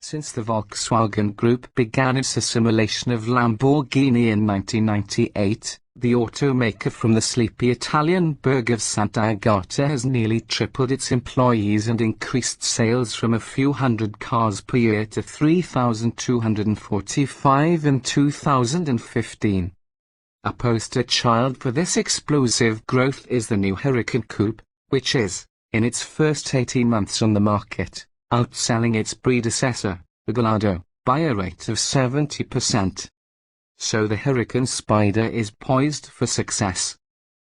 Since the Volkswagen Group began its assimilation of Lamborghini in 1998, the automaker from the sleepy Italian burg of Sant'Agata has nearly tripled its employees and increased sales from a few hundred cars per year to 3,245 in 2015. A poster child for this explosive growth is the new Huracan Coupe, which is, in its first 18 months on the market, outselling its predecessor, the Gallardo, by a rate of 70%. So the Huracan Spyder is poised for success.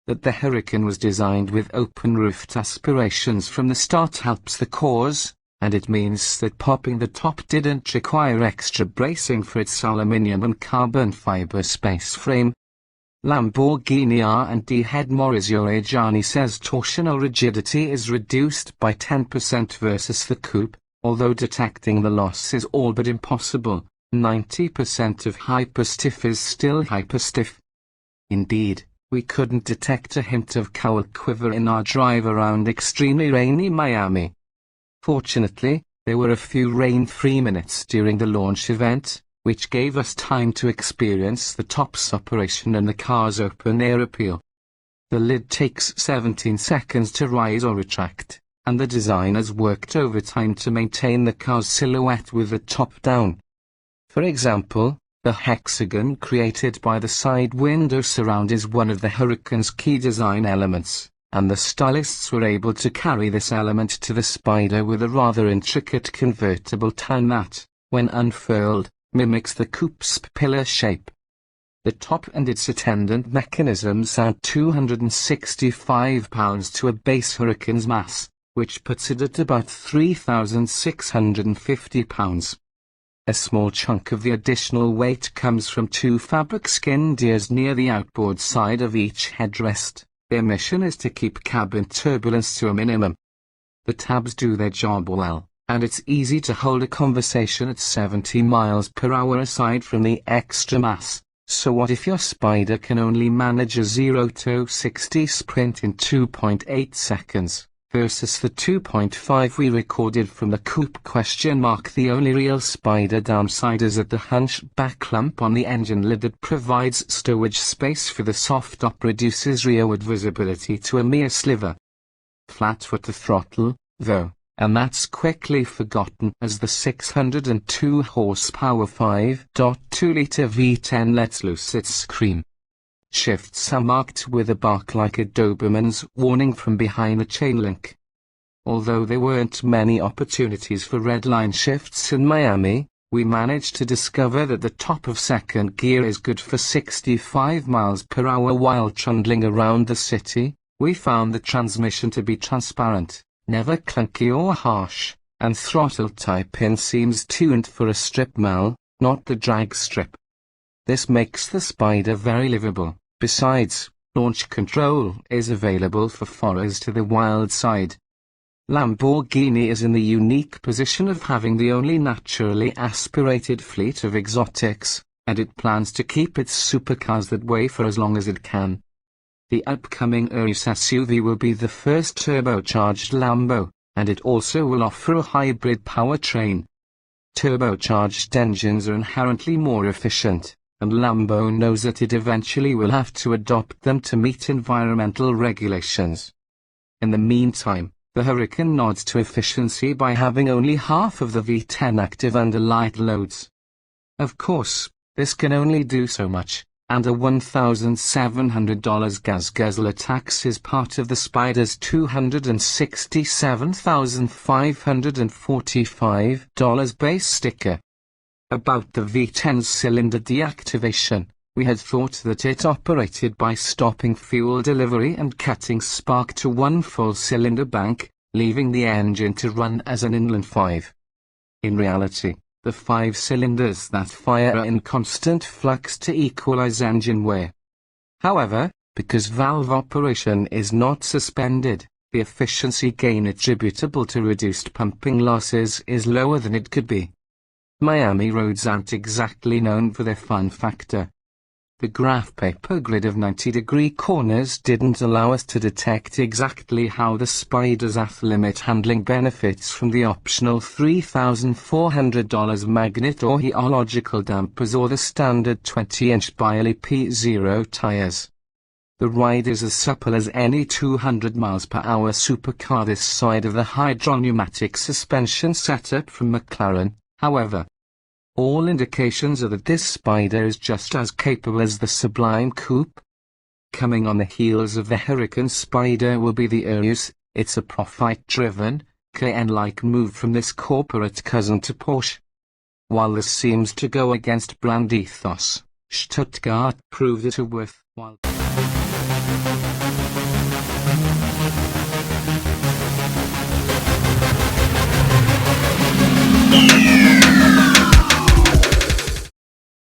That the Huracan was designed with open-roofed aspirations from the start helps the cause, and it means that popping the top didn't require extra bracing for its aluminium and carbon fiber space frame. Lamborghini R&D head Maurizio Reggiani says torsional rigidity is reduced by 10% versus the coupe, although detecting the loss is all but impossible. 90% of hyperstiff is still hyperstiff. Indeed, we couldn't detect a hint of cowl quiver in our drive around extremely rainy Miami. Fortunately, there were a few rain-free minutes during the launch event, which gave us time to experience the top's operation and the car's open-air appeal. The lid takes 17 seconds to rise or retract, and the designers worked overtime to maintain the car's silhouette with the top down. For example, the hexagon created by the side window surround is one of the Huracan's key design elements, and the stylists were able to carry this element to the Spyder with a rather intricate convertible tan that, when unfurled, mimics the coupe's pillar shape. The top and its attendant mechanisms add 265 pounds to a base Huracan's mass, which puts it at about 3,650 pounds. A small chunk of the additional weight comes from two fabric skinned ears near the outboard side of each headrest. Their mission is to keep cabin turbulence to a minimum. The tabs do their job well, and it's easy to hold a conversation at 70 miles per hour aside from the extra mass. So what if your Spyder can only manage a 0 to 60 sprint in 2.8 seconds, versus the 2.5 we recorded from the coupe ? The only real Spyder downside is that the hunchback lump on the engine lid that provides stowage space for the soft top reduces rearward visibility to a mere sliver. Flat foot the throttle, though, and that's quickly forgotten as the 602 horsepower 5.2-litre V10 lets loose its scream. Shifts are marked with a bark like a Doberman's warning from behind the chain link. Although there weren't many opportunities for redline shifts in Miami, we managed to discover that the top of second gear is good for 65 miles per hour while trundling around the city. We found the transmission to be transparent, never clunky or harsh, and throttle tie-pin seems tuned for a strip mal, not the drag strip. This makes the Spyder very livable. Besides, launch control is available for forays to the wild side. Lamborghini is in the unique position of having the only naturally aspirated fleet of exotics, and it plans to keep its supercars that way for as long as it can. The upcoming Urus SUV will be the first turbocharged Lambo, and it also will offer a hybrid powertrain. Turbocharged engines are inherently more efficient, and Lambo knows that it eventually will have to adopt them to meet environmental regulations. In the meantime, the Huracan nods to efficiency by having only half of the V10 active under light loads. Of course, this can only do so much, and a $1,700 gas guzzler tax is part of the Spyder's $267,545 base sticker. About the V10's cylinder deactivation, we had thought that it operated by stopping fuel delivery and cutting spark to one full cylinder bank, leaving the engine to run as an inline 5. In reality, the 5 cylinders that fire are in constant flux to equalize engine wear. However, because valve operation is not suspended, the efficiency gain attributable to reduced pumping losses is lower than it could be. Miami roads aren't exactly known for their fun factor. The graph paper grid of 90-degree corners didn't allow us to detect exactly how the Spyder's off-limit handling benefits from the optional $3,400 magnet or geological dampers or the standard 20-inch by LP610 tires. The ride is as supple as any 200 mph supercar this side of the hydropneumatic suspension setup from McLaren, however. All indications are that this Spyder is just as capable as the Sublime Coupe. Coming on the heels of the Huracan, Spyder will be the Urus. It's a profit-driven, Cayenne-like move from this corporate cousin to Porsche. While this seems to go against brand ethos, Stuttgart proved it worthwhile.